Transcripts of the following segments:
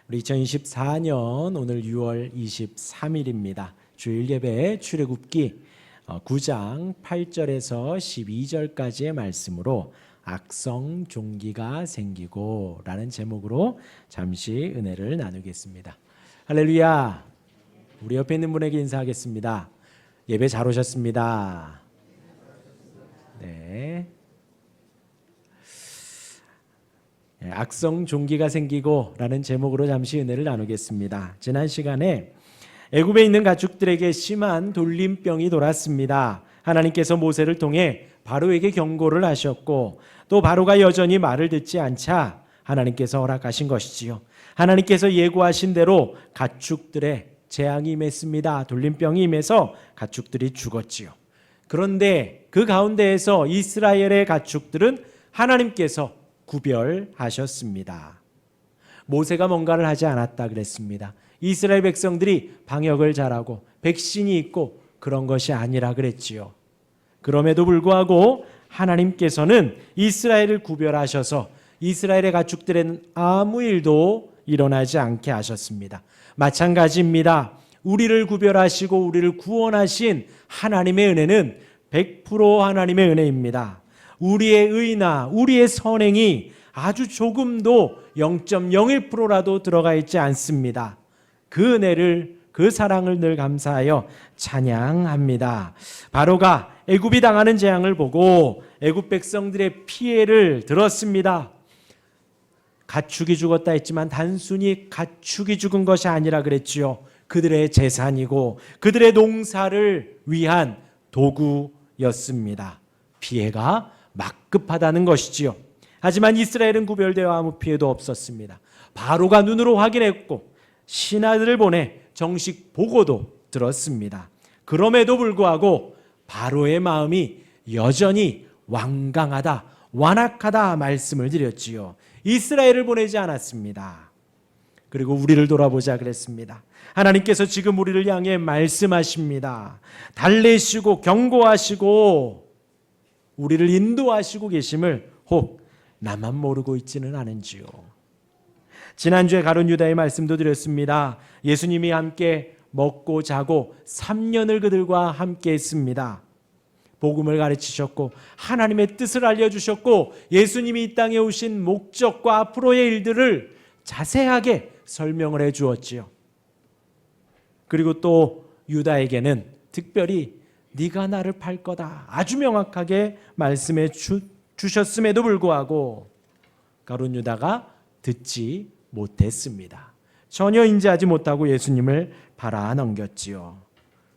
우리 2024년 오늘 6월 23일입니다. 주일 예배 출애굽기 9장 8절에서 12절까지의 말씀으로 악성 종기가 생기고 라는 제목으로 잠시 은혜를 나누겠습니다. 할렐루야. 우리 옆에 있는 분에게 인사하겠습니다. 예배 잘 오셨습니다. 네. 악성 종기가 생기고 라는 제목으로 잠시 은혜를 나누겠습니다. 지난 시간에 애굽에 있는 가축들에게 심한 돌림병이 돌았습니다. 하나님께서 모세를 통해 바로에게 경고를 하셨고 또 바로가 여전히 말을 듣지 않자 하나님께서 허락하신 것이지요. 하나님께서 예고하신 대로 가축들의 재앙이 임했습니다. 돌림병이 임해서 가축들이 죽었지요. 그런데 그 가운데에서 이스라엘의 가축들은 하나님께서 구별하셨습니다. 모세가 뭔가를 하지 않았다 그랬습니다. 이스라엘 백성들이 방역을 잘하고 백신이 있고 그런 것이 아니라 그랬지요. 그럼에도 불구하고 하나님께서는 이스라엘을 구별하셔서 이스라엘의 가축들에는 아무 일도 일어나지 않게 하셨습니다. 마찬가지입니다. 우리를 구별하시고 우리를 구원하신 하나님의 은혜는 100% 하나님의 은혜입니다. 우리의 의나 우리의 선행이 아주 조금도 0.01%라도 들어가 있지 않습니다. 그 은혜를, 그 사랑을 늘 감사하여 찬양합니다. 바로가 애굽이 당하는 재앙을 보고 애굽 백성들의 피해를 들었습니다. 가축이 죽었다 했지만 단순히 가축이 죽은 것이 아니라 그랬지요. 그들의 재산이고 그들의 농사를 위한 도구였습니다. 피해가 막급하다는 것이지요. 하지만 이스라엘은 구별되어 아무 피해도 없었습니다. 바로가 눈으로 확인했고 신하들을 보내 정식 보고도 들었습니다. 그럼에도 불구하고 바로의 마음이 여전히 완강하다, 완악하다 말씀을 드렸지요. 이스라엘을 보내지 않았습니다. 그리고 우리를 돌아보자 그랬습니다. 하나님께서 지금 우리를 향해 말씀하십니다. 달래시고 경고하시고 우리를 인도하시고 계심을 혹 나만 모르고 있지는 않은지요. 지난주에 가룟 유다의 말씀도 드렸습니다. 예수님이 함께 먹고 자고 3년을 그들과 함께 했습니다. 복음을 가르치셨고 하나님의 뜻을 알려주셨고 예수님이 이 땅에 오신 목적과 앞으로의 일들을 자세하게 설명을 해 주었지요. 그리고 또 유다에게는 특별히 네가 나를 팔 거다 아주 명확하게 말씀해 주셨음에도 불구하고 가룟 유다가 듣지 못했습니다. 전혀 인지하지 못하고 예수님을 팔아 넘겼지요.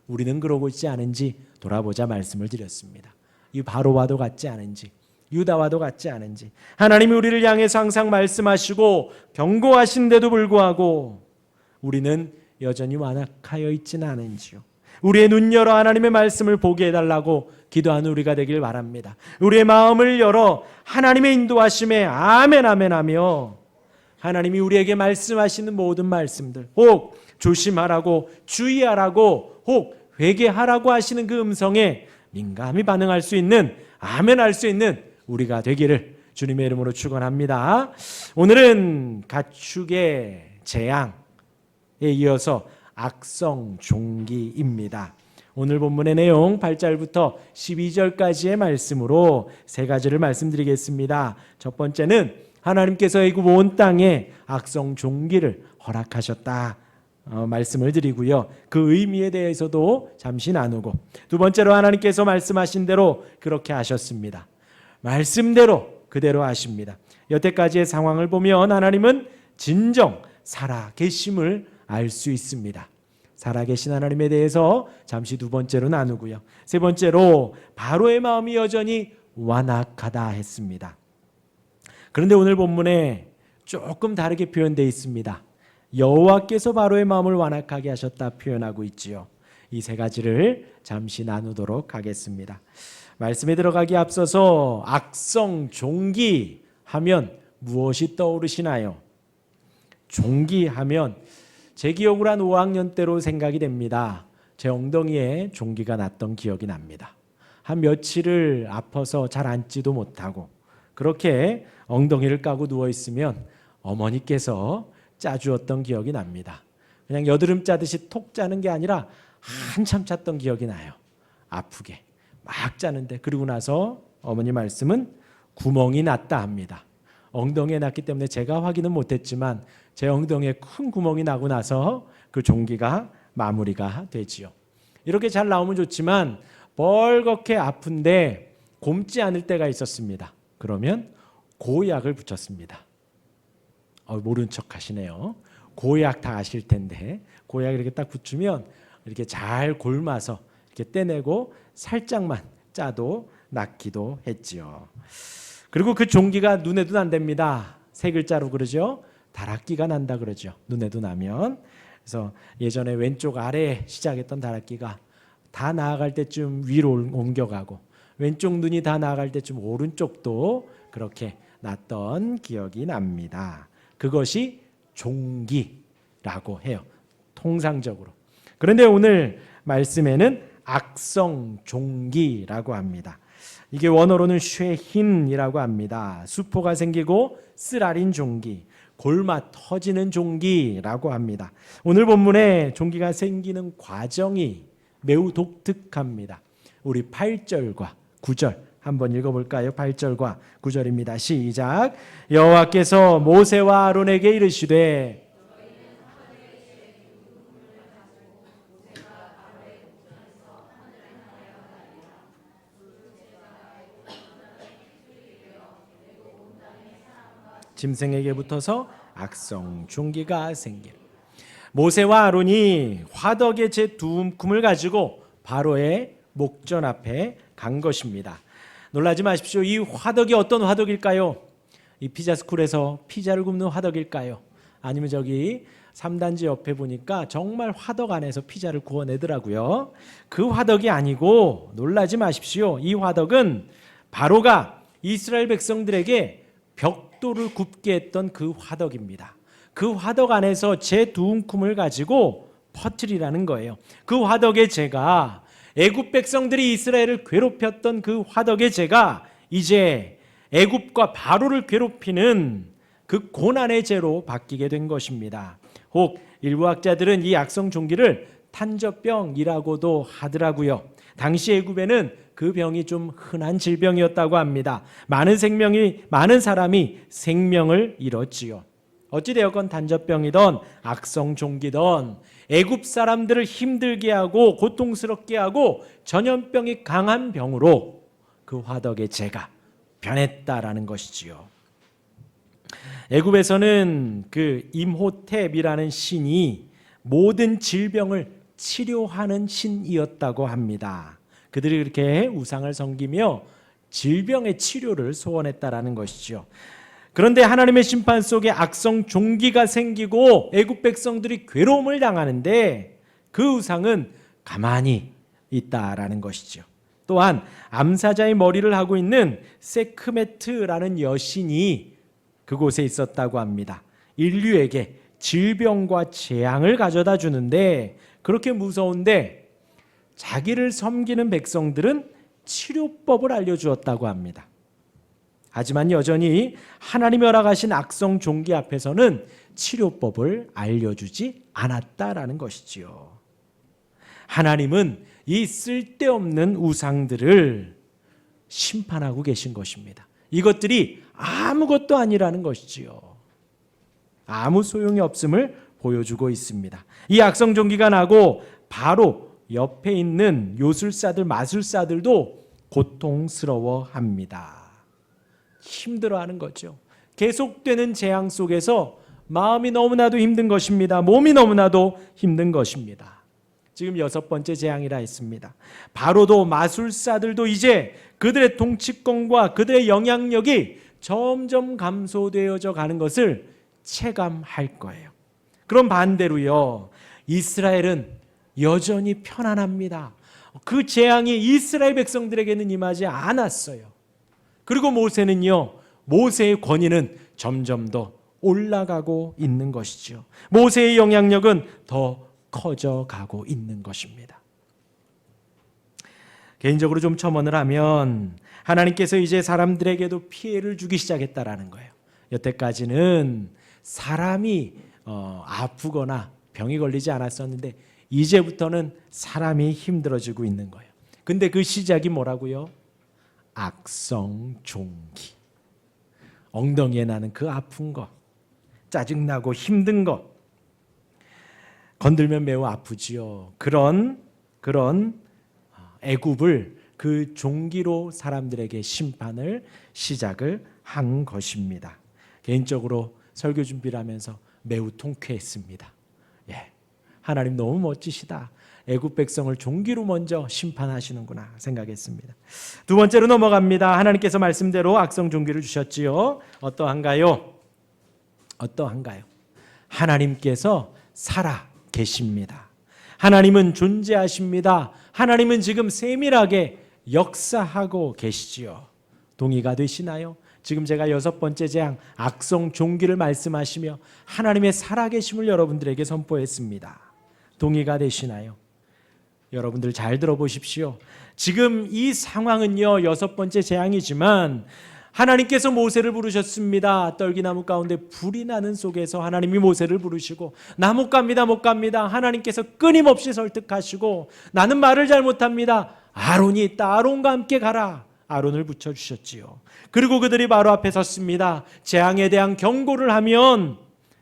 우리는 그러고 있지 않은지 돌아보자 말씀을 드렸습니다. 이 바로와도 같지 않은지 유다와도 같지 않은지 하나님이 우리를 향해서 항상 말씀하시고 경고하신데도 불구하고 우리는 여전히 완악하여 있지는 않은지요. 우리의 눈 열어 하나님의 말씀을 보게 해달라고 기도하는 우리가 되길 바랍니다. 우리의 마음을 열어 하나님의 인도하심에 아멘 아멘 하며 하나님이 우리에게 말씀하시는 모든 말씀들 혹 조심하라고 주의하라고 혹 회개하라고 하시는 그 음성에 민감히 반응할 수 있는 아멘 할 수 있는 우리가 되기를 주님의 이름으로 축원합니다. 오늘은 가축의 재앙에 이어서 악성 종기입니다. 오늘 본문의 내용 8절부터 12절까지의 말씀으로 세 가지를 말씀드리겠습니다. 첫 번째는 하나님께서 애굽 온 땅에 악성 종기를 허락하셨다 말씀을 드리고요. 그 의미에 대해서도 잠시 나누고 두 번째로 하나님께서 말씀하신 대로 그렇게 하셨습니다. 말씀대로 그대로 하십니다. 여태까지의 상황을 보면 하나님은 진정 살아계심을 알 수 있습니다. 살아계신 하나님에 대해서 잠시 두 번째로 나누고요. 세 번째로 바로의 마음이 여전히 완악하다 했습니다. 그런데 오늘 본문에 조금 다르게 표현되어 있습니다. 여호와께서 바로의 마음을 완악하게 하셨다 표현하고 있지요. 이 세 가지를 잠시 나누도록 하겠습니다. 말씀에 들어가기 앞서서 악성 종기 하면 무엇이 떠오르시나요? 종기 하면 제 기억으로 한 5학년 때로 생각이 됩니다. 제 엉덩이에 종기가 났던 기억이 납니다. 한 며칠을 아파서 잘 앉지도 못하고 그렇게 엉덩이를 까고 누워있으면 어머니께서 짜주었던 기억이 납니다. 그냥 여드름 짜듯이 톡 짜는 게 아니라 한참 짰던 기억이 나요. 아프게 막 짜는데, 그리고 나서 어머니 말씀은 구멍이 났다 합니다. 엉덩이에 났기 때문에 제가 확인은 못했지만 제 엉덩이에 큰 구멍이 나고 나서 그 종기가 마무리가 되지요. 이렇게 잘 나오면 좋지만 벌겋게 아픈데 곪지 않을 때가 있었습니다. 그러면 고약을 붙였습니다. 모른 척 하시네요. 고약 다 아실 텐데 고약 이렇게 딱 붙이면 이렇게 잘 골마서 이렇게 떼내고 살짝만 짜도 낫기도 했지요. 그리고 그 종기가 눈에도 난답니다. 세 글자로 그러죠. 다락기가 난다 그러죠. 눈에도 나면. 그래서 예전에 왼쪽 아래에 시작했던 다락기가 다 나아갈 때쯤 위로 옮겨가고, 왼쪽 눈이 다 나아갈 때쯤 오른쪽도 그렇게 났던 기억이 납니다. 그것이 종기라고 해요, 통상적으로. 그런데 오늘 말씀에는 악성종기라고 합니다. 이게 원어로는 쉐힌이라고 합니다. 수포가 생기고 쓰라린 종기, 골마 터지는 종기라고 합니다. 오늘 본문에 종기가 생기는 과정이 매우 독특합니다. 우리 8절과 9절 한번 읽어볼까요? 8절과 9절입니다. 시작. 여호와께서 모세와 아론에게 이르시되 짐승에게 붙어서 악성 종기가 생기는. 모세와 아론이 화덕의 제 두 움큼을 가지고 바로의 목전 앞에 간 것입니다. 놀라지 마십시오. 이 화덕이 어떤 화덕일까요? 이 피자스쿨에서 피자를 굽는 화덕일까요? 아니면 저기 3단지 옆에 보니까 정말 화덕 안에서 피자를 구워내더라고요. 그 화덕이 아니고, 놀라지 마십시오. 이 화덕은 바로가 이스라엘 백성들에게 벽돌을 굽게 했던 그 화덕입니다. 그 화덕 안에서 제 두 움큼을 가지고 퍼뜨리라는 거예요. 그 화덕의 재가, 애굽 백성들이 이스라엘을 괴롭혔던 그 화덕의 재가 이제 애굽과 바로를 괴롭히는 그 고난의 재로 바뀌게 된 것입니다. 혹 일부 학자들은 이 악성 종기를 탄저병이라고도 하더라고요. 당시 애굽에는 그 병이 좀 흔한 질병이었다고 합니다. 많은 사람이 생명을 잃었지요. 어찌되었건 단저병이든 악성 종기든 애굽 사람들을 힘들게 하고 고통스럽게 하고 전염병이 강한 병으로 그 화덕의 재가 변했다라는 것이지요. 애굽에서는 그 임호텝이라는 신이 모든 질병을 치료하는 신이었다고 합니다. 그들이 그렇게 우상을 섬기며 질병의 치료를 소원했다라는 것이죠. 그런데 하나님의 심판 속에 악성 종기가 생기고 애굽 백성들이 괴로움을 당하는데 그 우상은 가만히 있다라는 것이죠. 또한 암사자의 머리를 하고 있는 세크메트라는 여신이 그곳에 있었다고 합니다. 인류에게 질병과 재앙을 가져다 주는데, 그렇게 무서운데 자기를 섬기는 백성들은 치료법을 알려주었다고 합니다. 하지만 여전히 하나님이 허락하신 악성 종기 앞에서는 치료법을 알려주지 않았다라는 것이지요. 하나님은 이 쓸데없는 우상들을 심판하고 계신 것입니다. 이것들이 아무것도 아니라는 것이지요. 아무 소용이 없음을 보여주고 있습니다. 이 악성 종기가 나고 바로 옆에 있는 요술사들, 마술사들도 고통스러워합니다. 힘들어하는 거죠. 계속되는 재앙 속에서 마음이 너무나도 힘든 것입니다. 몸이 너무나도 힘든 것입니다. 지금 6번째 재앙이라 했습니다. 바로도 마술사들도 이제 그들의 통치권과 그들의 영향력이 점점 감소되어져 가는 것을 체감할 거예요. 그럼 반대로요, 이스라엘은 여전히 편안합니다. 그 재앙이 이스라엘 백성들에게는 임하지 않았어요. 그리고 모세는요, 모세의 권위는 점점 더 올라가고 있는 것이죠. 모세의 영향력은 더 커져가고 있는 것입니다. 개인적으로 좀 첨언을 하면 하나님께서 이제 사람들에게도 피해를 주기 시작했다라는 거예요. 여태까지는 사람이 아프거나 병이 걸리지 않았었는데 이제부터는 사람이 힘들어지고 있는 거예요. 근데 그 시작이 뭐라고요? 악성종기. 엉덩이에 나는 그 아픈 거, 짜증나고 힘든 거, 건들면 매우 아프지요. 그런 애굽을 그 종기로 사람들에게 심판을 시작을 한 것입니다. 개인적으로 설교 준비를 하면서 매우 통쾌했습니다. 하나님 너무 멋지시다. 애굽 백성을 종기로 먼저 심판하시는구나 생각했습니다. 두 번째로 넘어갑니다. 하나님께서 말씀대로 악성 종기를 주셨지요. 어떠한가요? 하나님께서 살아 계십니다. 하나님은 존재하십니다. 하나님은 지금 세밀하게 역사하고 계시지요. 동의가 되시나요? 지금 제가 6번째 재앙 악성 종기를 말씀하시며 하나님의 살아계심을 여러분들에게 선포했습니다. 동의가 되시나요? 여러분들 잘 들어보십시오. 지금 이 상황은요 6번째 재앙이지만 하나님께서 모세를 부르셨습니다. 떨기나무 가운데 불이 나는 속에서 하나님이 모세를 부르시고 나 못 갑니다 못 갑니다. 하나님께서 끊임없이 설득하시고 나는 말을 잘못합니다. 아론이 있다. 아론과 함께 가라. 아론을 붙여주셨지요. 그리고 그들이 바로 앞에 섰습니다. 재앙에 대한 경고를 하면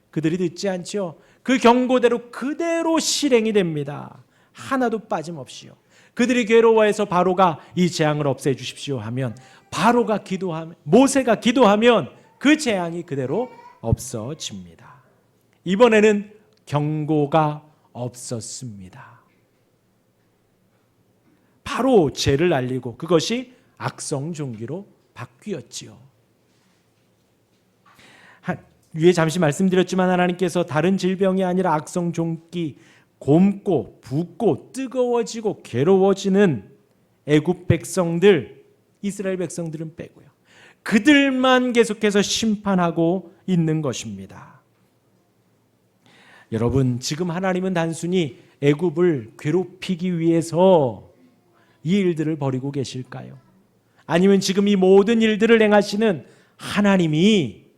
그들이 듣지 않죠. 그 경고대로 그대로 실행이 됩니다. 하나도 빠짐없이요. 그들이 괴로워해서 바로가 이 재앙을 없애주십시오 하면 바로가 기도하면 모세가 기도하면 그 재앙이 그대로 없어집니다. 이번에는 경고가 없었습니다. 바로 죄를 알리고 그것이 악성 종기로 바뀌었지요. 위에 잠시 말씀드렸지만 하나님께서 다른 질병이 아니라 악성 종기, 곪고 붓고 뜨거워지고 괴로워지는 애굽 백성들, 이스라엘 백성들은 빼고요. 그들만 계속해서 심판하고 있는 것입니다. 여러분, 지금 하나님은 단순히 애굽을 괴롭히기 위해서 이 일들을 벌이고 계실까요? 아니면 지금 이 모든 일들을 행하시는 하나님이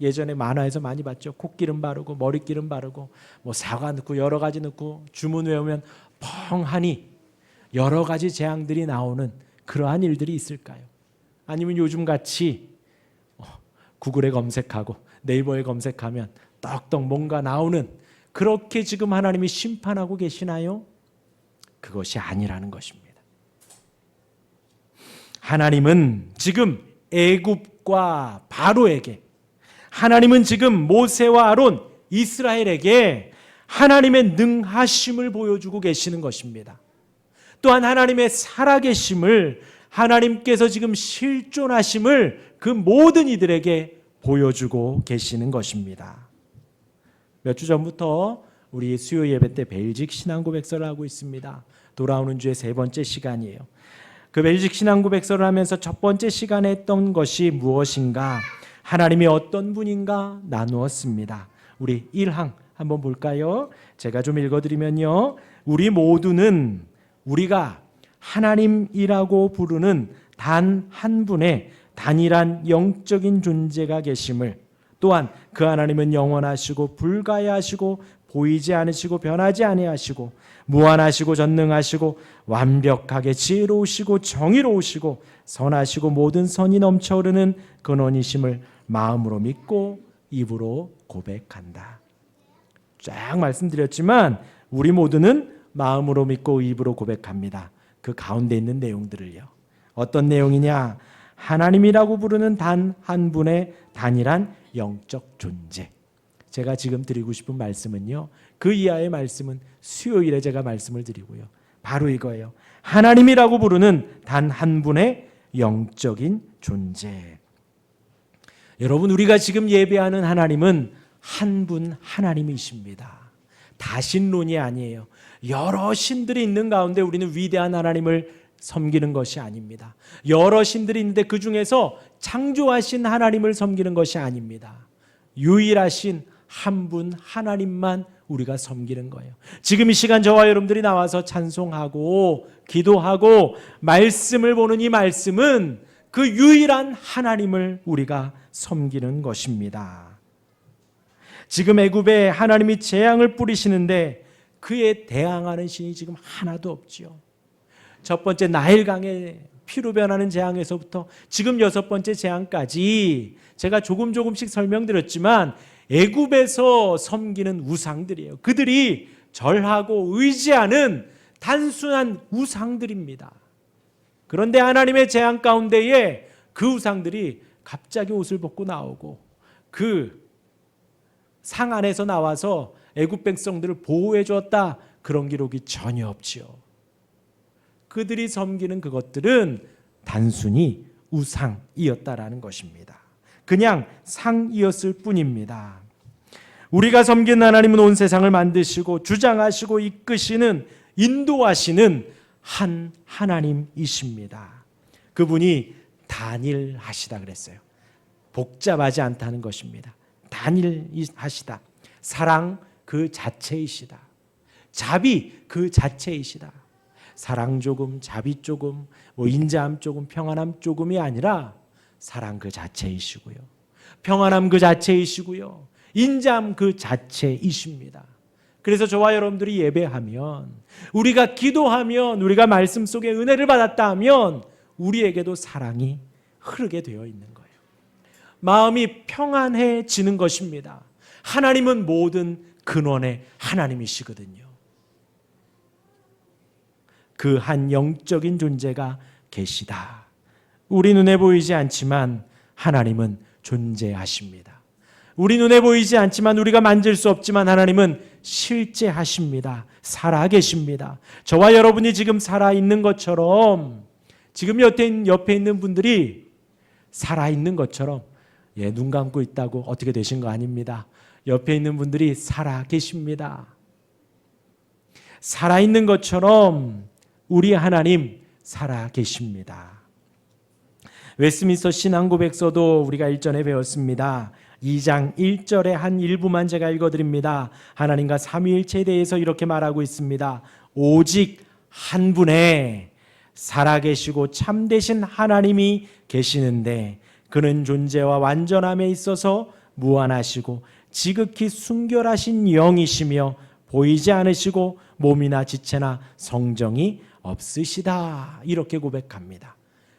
예전에 만화에서 많이 봤죠. 콧기름 바르고 머리기름 바르고 사과 넣고 여러 가지 넣고 주문 외우면 펑하니 여러 가지 재앙들이 나오는 그러한 일들이 있을까요? 아니면 요즘같이 구글에 검색하고 네이버에 검색하면 떡떡 뭔가 나오는 그렇게 지금 하나님이 심판하고 계시나요? 그것이 아니라는 것입니다. 하나님은 지금 애굽과 바로에게, 하나님은 지금 모세와 아론, 이스라엘에게 하나님의 능하심을 보여주고 계시는 것입니다. 또한 하나님의 살아계심을, 하나님께서 지금 실존하심을 그 모든 이들에게 보여주고 계시는 것입니다. 몇 주 전부터 우리 수요 예배 때 벨직 신앙고백서를 하고 있습니다. 돌아오는 주의 3번째 시간이에요. 그 벨직 신앙고백서를 하면서 첫 번째 시간에 했던 것이 무엇인가, 하나님이 어떤 분인가 나누었습니다. 우리 1항 한번 볼까요? 제가 좀 읽어드리면요, 우리 모두는 우리가 하나님이라고 부르는 단 한 분의 단일한 영적인 존재가 계심을, 또한 그 하나님은 영원하시고 불가야하시고 보이지 않으시고 변하지 아니하시고 무한하시고 전능하시고 완벽하게 지혜로우시고 정의로우시고 선하시고 모든 선이 넘쳐 흐르는 근원이심을 마음으로 믿고 입으로 고백한다. 쫙 말씀드렸지만 우리 모두는 마음으로 믿고 입으로 고백합니다. 그 가운데 있는 내용들을요. 어떤 내용이냐? 하나님이라고 부르는 단 한 분의 단일한 영적 존재. 제가 지금 드리고 싶은 말씀은요, 그 이하의 말씀은 수요일에 제가 말씀을 드리고요. 바로 이거예요. 하나님이라고 부르는 단 한 분의 영적인 존재. 여러분, 우리가 지금 예배하는 하나님은 한 분 하나님이십니다. 다신론이 아니에요. 여러 신들이 있는 가운데 우리는 위대한 하나님을 섬기는 것이 아닙니다. 여러 신들이 있는데 그 중에서 창조하신 하나님을 섬기는 것이 아닙니다. 유일하신 한 분 하나님만 우리가 섬기는 거예요. 지금 이 시간 저와 여러분들이 나와서 찬송하고 기도하고 말씀을 보는 이 말씀은 그 유일한 하나님을 우리가 섬기는 것입니다. 지금 애굽에 하나님이 재앙을 뿌리시는데 그에 대항하는 신이 지금 하나도 없지요. 첫 번째 나일강의 피로 변하는 재앙에서부터 지금 6번째 재앙까지 제가 조금씩 설명드렸지만 애굽에서 섬기는 우상들이에요. 그들이 절하고 의지하는 단순한 우상들입니다. 그런데 하나님의 재앙 가운데에 그 우상들이 갑자기 옷을 벗고 나오고 그 상 안에서 나와서 애굽 백성들을 보호해 주었다, 그런 기록이 전혀 없지요. 그들이 섬기는 그것들은 단순히 우상이었다라는 것입니다. 그냥 상이었을 뿐입니다. 우리가 섬기는 하나님은 온 세상을 만드시고 주장하시고 이끄시는, 인도하시는 한 하나님이십니다. 그분이 단일하시다 그랬어요. 복잡하지 않다는 것입니다. 단일하시다. 사랑 그 자체이시다. 자비 그 자체이시다. 사랑 조금, 자비 조금, 인자함 조금, 평안함 조금이 아니라 사랑 그 자체이시고요. 평안함 그 자체이시고요. 인자함 그 자체이십니다. 그래서 저와 여러분들이 예배하면, 우리가 기도하면, 우리가 말씀 속에 은혜를 받았다 하면 우리에게도 사랑이 흐르게 되어 있는 거예요. 마음이 평안해지는 것입니다. 하나님은 모든 근원의 하나님이시거든요. 그 한 영적인 존재가 계시다. 우리 눈에 보이지 않지만 하나님은 존재하십니다. 우리 눈에 보이지 않지만, 우리가 만질 수 없지만 하나님은 실제하십니다. 살아계십니다. 저와 여러분이 지금 살아있는 것처럼, 지금 옆에 있는 분들이 살아있는 것처럼, 눈 감고 있다고 어떻게 되신 거 아닙니다. 옆에 있는 분들이 살아계십니다. 살아있는 것처럼 우리 하나님 살아계십니다. 웨스트민스터 신앙고백서도 우리가 일전에 배웠습니다. 2장 1절의 한 일부만 제가 읽어드립니다. 하나님과 삼위일체에 대해서 이렇게 말하고 있습니다. 오직 한 분의 살아계시고 참되신 하나님이 계시는데 그는 존재와 완전함에 있어서 무한하시고 지극히 순결하신 영이시며 보이지 않으시고 몸이나 지체나 성정이 없으시다. 이렇게 고백합니다.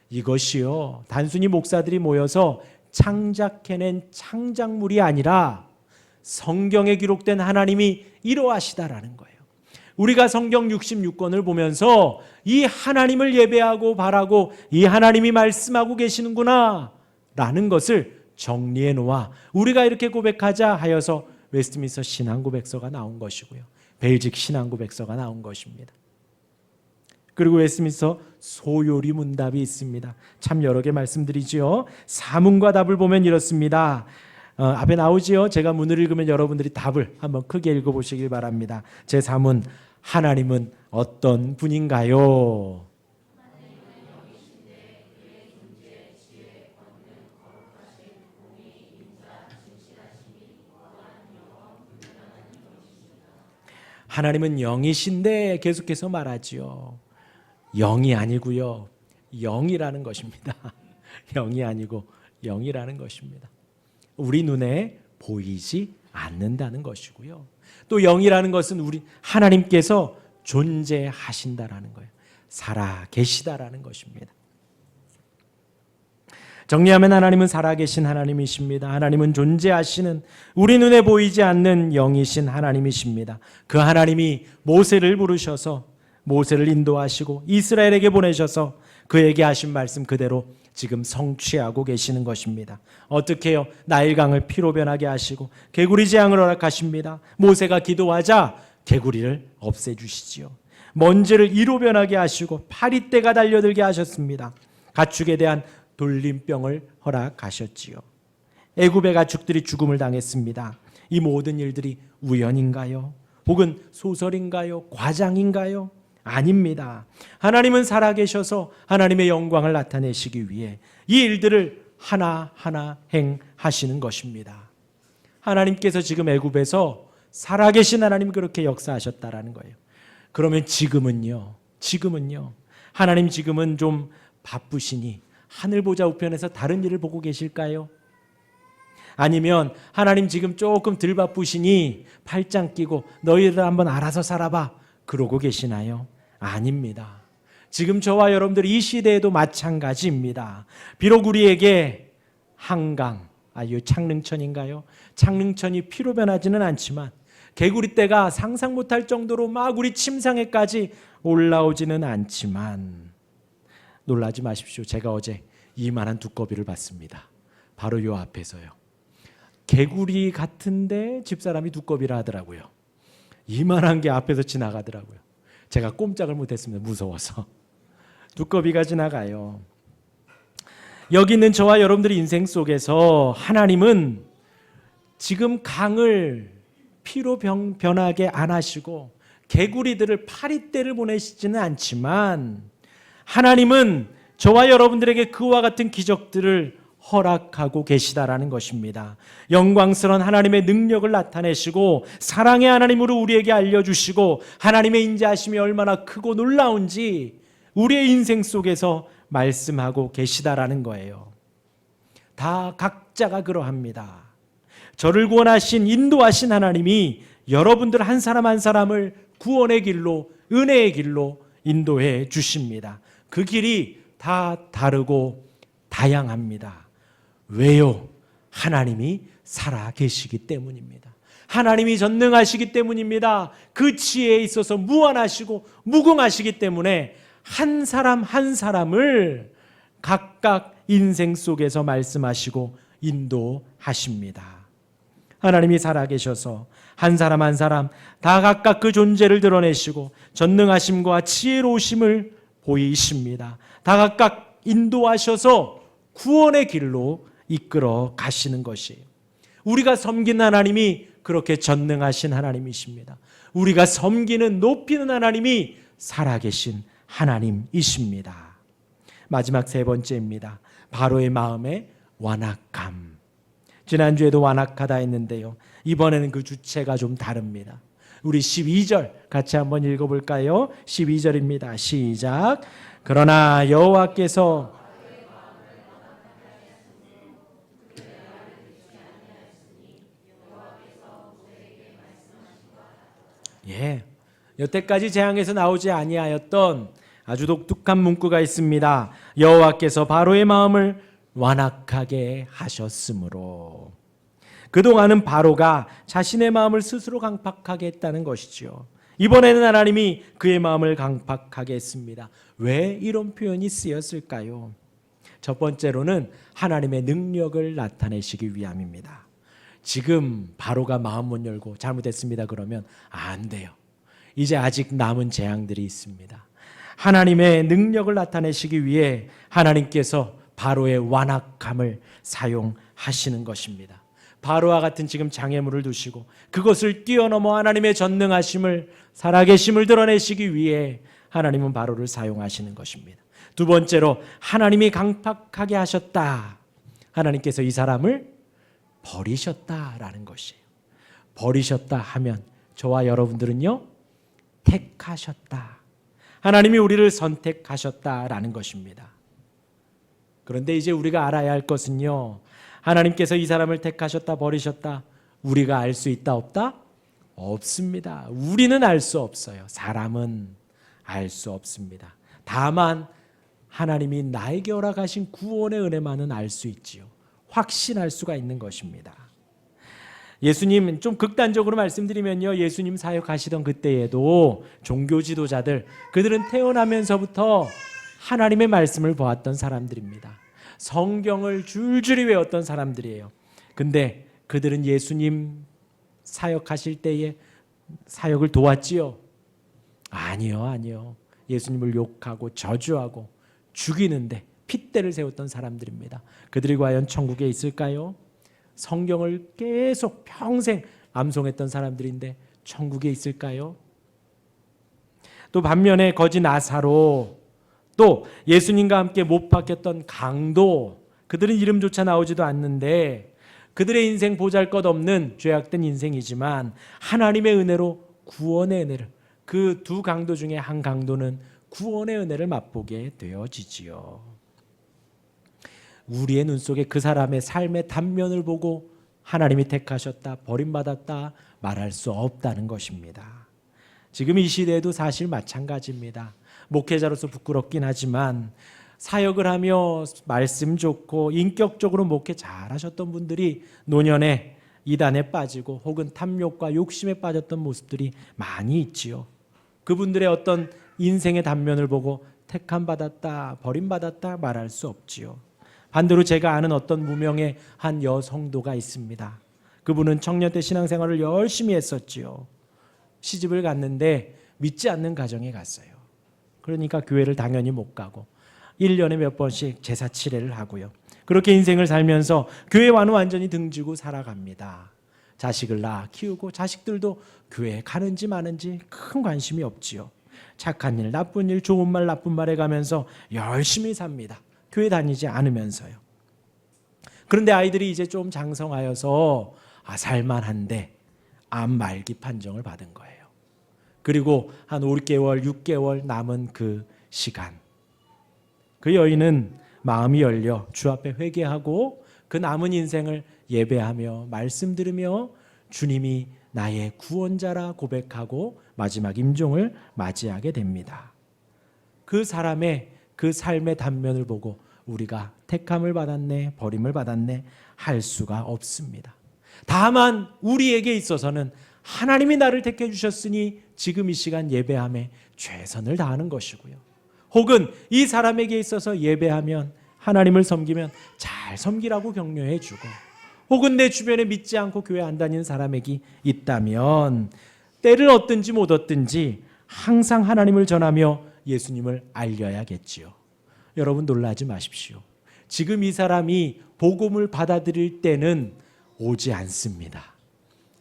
이것이요, 단순히 목사들이 모여서 창작해낸 창작물이 아니라 성경에 기록된 하나님이 이러하시다라는 거예요. 우리가 성경 66권을 보면서 이 하나님을 예배하고 바라고 이 하나님이 말씀하고 계시는구나 라는 것을 정리해 놓아 우리가 이렇게 고백하자 하여서 웨스트민스터 신앙고백서가 나온 것이고요. 벨직 신앙고백서가 나온 것입니다. 그리고 웨스트민스터 소요리 문답이 있습니다. 참 여러 개 말씀드리지요. 사문과 답을 보면 이렇습니다. 앞에 나오지요. 제가 문을 읽으면 여러분들이 답을 한번 크게 읽어보시길 바랍니다. 제 사문, 하나님은 어떤 분인가요? 하나님은 영이신데 계속해서 말하지요. 영이 아니고요, 영이라는 것입니다. 영이 아니고 영이라는 것입니다. 우리 눈에 보이지 않는다는 것이고요. 또 영이라는 것은 우리 하나님께서 존재하신다라는 거예요. 살아계시다라는 것입니다. 정리하면 하나님은 살아계신 하나님이십니다. 하나님은 존재하시는, 우리 눈에 보이지 않는 영이신 하나님이십니다. 그 하나님이 모세를 부르셔서 모세를 인도하시고 이스라엘에게 보내셔서 그에게 하신 말씀 그대로 지금 성취하고 계시는 것입니다. 어떻게 해요? 나일강을 피로 변하게 하시고 개구리 재앙을 허락하십니다. 모세가 기도하자 개구리를 없애주시지요. 먼지를 이로 변하게 하시고 파리떼가 달려들게 하셨습니다. 가축에 대한 돌림병을 허락하셨지요. 애굽의 가축들이 죽음을 당했습니다. 이 모든 일들이 우연인가요? 혹은 소설인가요? 과장인가요? 아닙니다. 하나님은 살아계셔서 하나님의 영광을 나타내시기 위해 이 일들을 하나하나 행하시는 것입니다. 하나님께서 지금 애굽에서 살아계신 하나님 그렇게 역사하셨다라는 거예요. 그러면 지금은요. 하나님 지금은 좀 바쁘시니 하늘 보좌 우편에서 다른 일을 보고 계실까요? 아니면 하나님 지금 조금 덜 바쁘시니 팔짱 끼고 너희들 한번 알아서 살아봐 그러고 계시나요? 아닙니다. 지금 저와 여러분들 이 시대에도 마찬가지입니다. 비록 우리에게 한강, 이 창릉천인가요? 창릉천이 피로 변하지는 않지만 개구리떼가 상상 못할 정도로 막 우리 침상에까지 올라오지는 않지만 놀라지 마십시오. 제가 어제 이만한 두꺼비를 봤습니다. 바로 요 앞에서요. 개구리 같은데 집사람이 두꺼비라 하더라고요. 이만한 게 앞에서 지나가더라고요. 제가 꼼짝을 못했습니다. 무서워서. 두꺼비가 지나가요. 여기 있는 저와 여러분들의 인생 속에서 하나님은 지금 강을 피로 변하게 안 하시고 개구리들을 파리떼를 보내시지는 않지만 하나님은 저와 여러분들에게 그와 같은 기적들을 허락하고 계시다라는 것입니다. 영광스러운 하나님의 능력을 나타내시고 사랑의 하나님으로 우리에게 알려주시고 하나님의 인자하심이 얼마나 크고 놀라운지 우리의 인생 속에서 말씀하고 계시다라는 거예요. 다 각자가 그러합니다. 저를 구원하신 인도하신 하나님이 여러분들 한 사람 한 사람을 구원의 길로 은혜의 길로 인도해 주십니다. 그 길이 다 다르고 다양합니다. 왜요? 하나님이 살아 계시기 때문입니다. 하나님이 전능하시기 때문입니다. 그 지혜에 있어서 무한하시고 무궁하시기 때문에 한 사람 한 사람을 각각 인생 속에서 말씀하시고 인도하십니다. 하나님이 살아계셔서 한 사람 한 사람 다 각각 그 존재를 드러내시고 전능하심과 지혜로우심을 보이십니다. 다 각각 인도하셔서 구원의 길로 이끌어 가시는 것이에요. 우리가 섬기는 하나님이 그렇게 전능하신 하나님이십니다. 우리가 섬기는 높이는 하나님이 살아계신 하나님이십니다. 마지막 세 번째입니다. 바로의 마음의 완악함. 지난주에도 완악하다 했는데요. 이번에는 그 주체가 좀 다릅니다. 우리 12절 같이 한번 읽어볼까요? 12절입니다. 시작. 그러나 여호와께서 여태까지 재앙에서 나오지 아니하였던 아주 독특한 문구가 있습니다. 여호와께서 바로의 마음을 완악하게 하셨으므로. 그동안은 바로가 자신의 마음을 스스로 강팍하게 했다는 것이죠. 이번에는 하나님이 그의 마음을 강팍하게 했습니다. 왜 이런 표현이 쓰였을까요? 첫 번째로는 하나님의 능력을 나타내시기 위함입니다. 지금 바로가 마음 못 열고 잘못했습니다 그러면 안 돼요. 이제 아직 남은 재앙들이 있습니다. 하나님의 능력을 나타내시기 위해 하나님께서 바로의 완악함을 사용하시는 것입니다. 바로와 같은 지금 장애물을 두시고 그것을 뛰어넘어 하나님의 전능하심을 살아계심을 드러내시기 위해 하나님은 바로를 사용하시는 것입니다. 두 번째로 하나님이 강팍하게 하셨다. 하나님께서 이 사람을 버리셨다라는 것이에요. 버리셨다 하면 저와 여러분들은요 택하셨다. 하나님이 우리를 선택하셨다라는 것입니다. 그런데 이제 우리가 알아야 할 것은요, 하나님께서 이 사람을 택하셨다 버리셨다 우리가 알 수 있다 없다? 없습니다. 우리는 알 수 없어요. 사람은 알 수 없습니다. 다만 하나님이 나에게 허락하신 구원의 은혜만은 알 수 있지요. 확신할 수가 있는 것입니다. 예수님 좀 극단적으로 말씀드리면요, 예수님 사역하시던 그때에도 종교 지도자들 그들은 태어나면서부터 하나님의 말씀을 보았던 사람들입니다. 성경을 줄줄이 외웠던 사람들이에요. 근데 그들은 예수님 사역하실 때에 사역을 도왔지요? 아니요. 예수님을 욕하고 저주하고 죽이는데 핏대를 세웠던 사람들입니다. 그들이 과연 천국에 있을까요? 성경을 계속 평생 암송했던 사람들인데 천국에 있을까요? 또 반면에 거지 나사로, 또 예수님과 함께 못 박혔던 강도, 그들은 이름조차 나오지도 않는데 그들의 인생 보잘것없는 죄악된 인생이지만 하나님의 은혜로 구원의 은혜를, 그 두 강도 중에 한 강도는 구원의 은혜를 맛보게 되어지지요. 우리의 눈 속에 그 사람의 삶의 단면을 보고 하나님이 택하셨다, 버림받았다 말할 수 없다는 것입니다. 지금 이 시대에도 사실 마찬가지입니다. 목회자로서 부끄럽긴 하지만 사역을 하며 말씀 좋고 인격적으로 목회 잘하셨던 분들이 노년에 이단에 빠지고 혹은 탐욕과 욕심에 빠졌던 모습들이 많이 있지요. 그분들의 어떤 인생의 단면을 보고 택함받았다, 버림받았다 말할 수 없지요. 반대로 제가 아는 어떤 무명의 한 여성도가 있습니다. 그분은 청년 때 신앙생활을 열심히 했었지요. 시집을 갔는데 믿지 않는 가정에 갔어요. 그러니까 교회를 당연히 못 가고 1년에 몇 번씩 제사 치례를 하고요. 그렇게 인생을 살면서 교회와는 완전히 등지고 살아갑니다. 자식을 낳아 키우고 자식들도 교회에 가는지 마는지 큰 관심이 없지요. 착한 일, 나쁜 일, 좋은 말, 나쁜 말 해가면서 열심히 삽니다. 교회 다니지 않으면서요. 그런데 아이들이 이제 좀 장성하여서 살만한데 암 말기 판정을 받은 거예요. 그리고 한 5개월, 6개월 남은 그 시간, 그 여인은 마음이 열려 주 앞에 회개하고 그 남은 인생을 예배하며 말씀 들으며 주님이 나의 구원자라 고백하고 마지막 임종을 맞이하게 됩니다. 그 사람의 그 삶의 단면을 보고 우리가 택함을 받았네, 버림을 받았네 할 수가 없습니다. 다만 우리에게 있어서는 하나님이 나를 택해 주셨으니 지금 이 시간 예배함에 최선을 다하는 것이고요. 혹은 이 사람에게 있어서 예배하면 하나님을 섬기면 잘 섬기라고 격려해 주고, 혹은 내 주변에 믿지 않고 교회 안 다니는 사람에게 있다면 때를 얻든지 못 얻든지 항상 하나님을 전하며 예수님을 알려야겠지요. 여러분 놀라지 마십시오. 지금 이 사람이 복음을 받아들일 때는 오지 않습니다.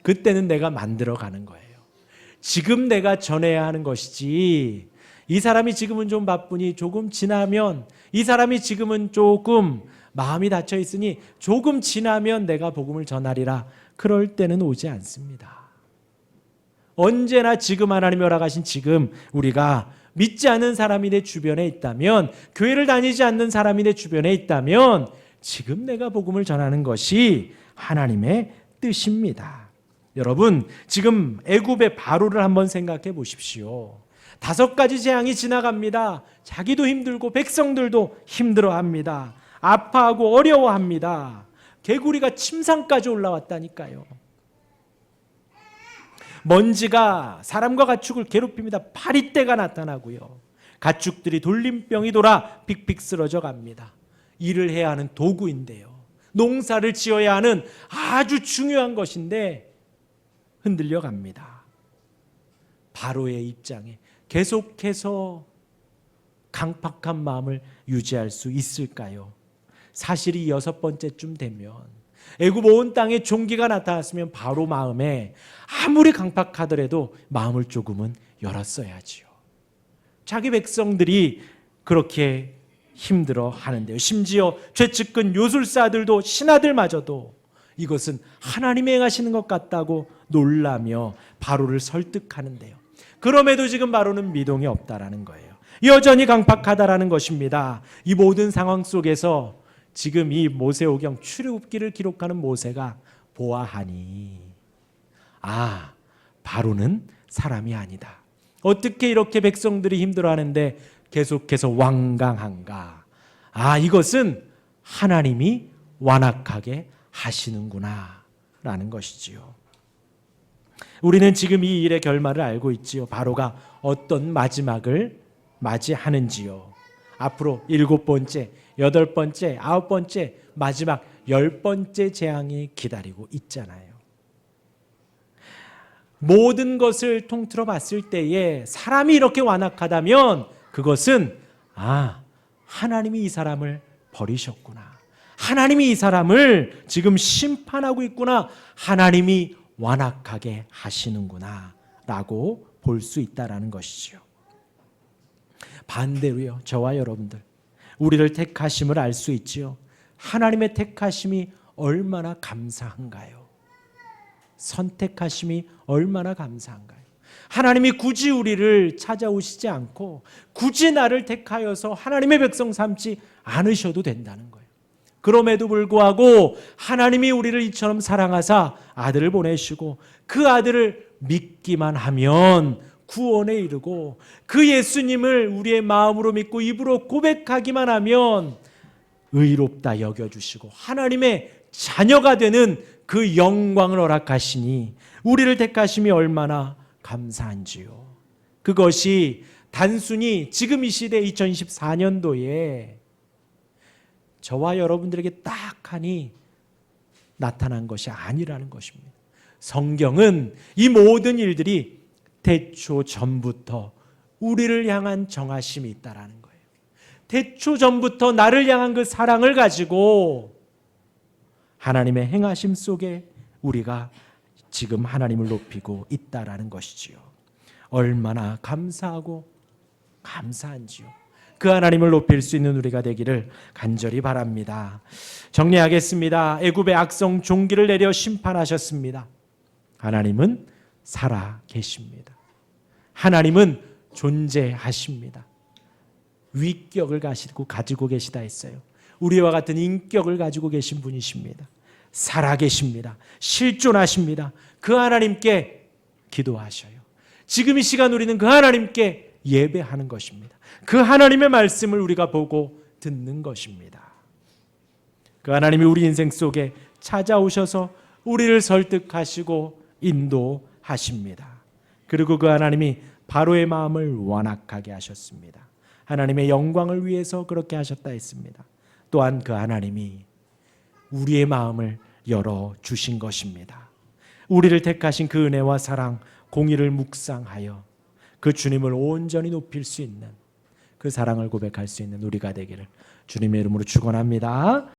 그때는 내가 만들어가는 거예요. 지금 내가 전해야 하는 것이지, 이 사람이 지금은 좀 바쁘니 조금 지나면, 이 사람이 지금은 조금 마음이 닫혀 있으니 조금 지나면 내가 복음을 전하리라, 그럴 때는 오지 않습니다. 언제나 지금 하나님이 허락하신 지금 우리가 믿지 않는 사람이 내 주변에 있다면, 교회를 다니지 않는 사람이 내 주변에 있다면 지금 내가 복음을 전하는 것이 하나님의 뜻입니다. 여러분, 지금 애굽의 바로를 한번 생각해 보십시오. 5가지 재앙이 지나갑니다. 자기도 힘들고 백성들도 힘들어합니다. 아파하고 어려워합니다. 개구리가 침상까지 올라왔다니까요. 먼지가 사람과 가축을 괴롭힙니다. 파리떼가 나타나고요. 가축들이 돌림병이 돌아 픽픽 쓰러져 갑니다. 일을 해야 하는 도구인데요. 농사를 지어야 하는 아주 중요한 것인데 흔들려 갑니다. 바로의 입장에 계속해서 강팍한 마음을 유지할 수 있을까요? 사실이 6번째쯤 되면, 애굽 온 땅에 종기가 나타났으면 바로 마음에 아무리 강팍하더라도 마음을 조금은 열었어야지요. 자기 백성들이 그렇게 힘들어 하는데요. 심지어 죄측근 요술사들도, 신하들마저도 이것은 하나님이 행하시는 것 같다고 놀라며 바로를 설득하는데요. 그럼에도 지금 바로는 미동이 없다라는 거예요. 여전히 강팍하다라는 것입니다. 이 모든 상황 속에서 지금 이 모세오경 출애굽기를 기록하는 모세가 보아하니, 바로는 사람이 아니다. 어떻게 이렇게 백성들이 힘들어하는데 계속해서 완강한가? 이것은 하나님이 완악하게 하시는구나 라는 것이지요. 우리는 지금 이 일의 결말을 알고 있지요. 바로가 어떤 마지막을 맞이하는지요. 앞으로 7번째, 8번째, 9번째, 마지막 10번째 재앙이 기다리고 있잖아요. 모든 것을 통틀어 봤을 때에 사람이 이렇게 완악하다면 그것은 하나님이 이 사람을 버리셨구나, 하나님이 이 사람을 지금 심판하고 있구나, 하나님이 완악하게 하시는구나 라고 볼 수 있다라는 것이죠. 반대로요, 저와 여러분들, 우리를 택하심을 알 수 있지요. 하나님의 택하심이 얼마나 감사한가요? 선택하심이 얼마나 감사한가요? 하나님이 굳이 우리를 찾아오시지 않고 굳이 나를 택하여서 하나님의 백성 삼지 않으셔도 된다는 거예요. 그럼에도 불구하고 하나님이 우리를 이처럼 사랑하사 아들을 보내시고 그 아들을 믿기만 하면 구원에 이르고 그 예수님을 우리의 마음으로 믿고 입으로 고백하기만 하면 의롭다 여겨주시고 하나님의 자녀가 되는 그 영광을 허락하시니 우리를 택하심이 얼마나 감사한지요. 그것이 단순히 지금 이 시대 2024년도에 저와 여러분들에게 딱하니 나타난 것이 아니라는 것입니다. 성경은 이 모든 일들이 태초 전부터 우리를 향한 정하심이 있다라는 거예요. 태초 전부터 나를 향한 그 사랑을 가지고 하나님의 행하심 속에 우리가 지금 하나님을 높이고 있다라는 것이지요. 얼마나 감사하고 감사한지요. 그 하나님을 높일 수 있는 우리가 되기를 간절히 바랍니다. 정리하겠습니다. 애굽의 악성 종기를 내려 심판하셨습니다. 하나님은 살아 계십니다. 하나님은 존재하십니다. 위격을 가지고 계시다 했어요. 우리와 같은 인격을 가지고 계신 분이십니다. 살아 계십니다. 실존하십니다. 그 하나님께 기도하셔요. 지금 이 시간 우리는 그 하나님께 예배하는 것입니다. 그 하나님의 말씀을 우리가 보고 듣는 것입니다. 그 하나님이 우리 인생 속에 찾아오셔서 우리를 설득하시고 인도하십니다. 그리고 그 하나님이 바로의 마음을 완악하게 하셨습니다. 하나님의 영광을 위해서 그렇게 하셨다 했습니다. 또한 그 하나님이 우리의 마음을 열어주신 것입니다. 우리를 택하신 그 은혜와 사랑, 공의를 묵상하여 그 주님을 온전히 높일 수 있는 그 사랑을 고백할 수 있는 우리가 되기를 주님의 이름으로 축원합니다.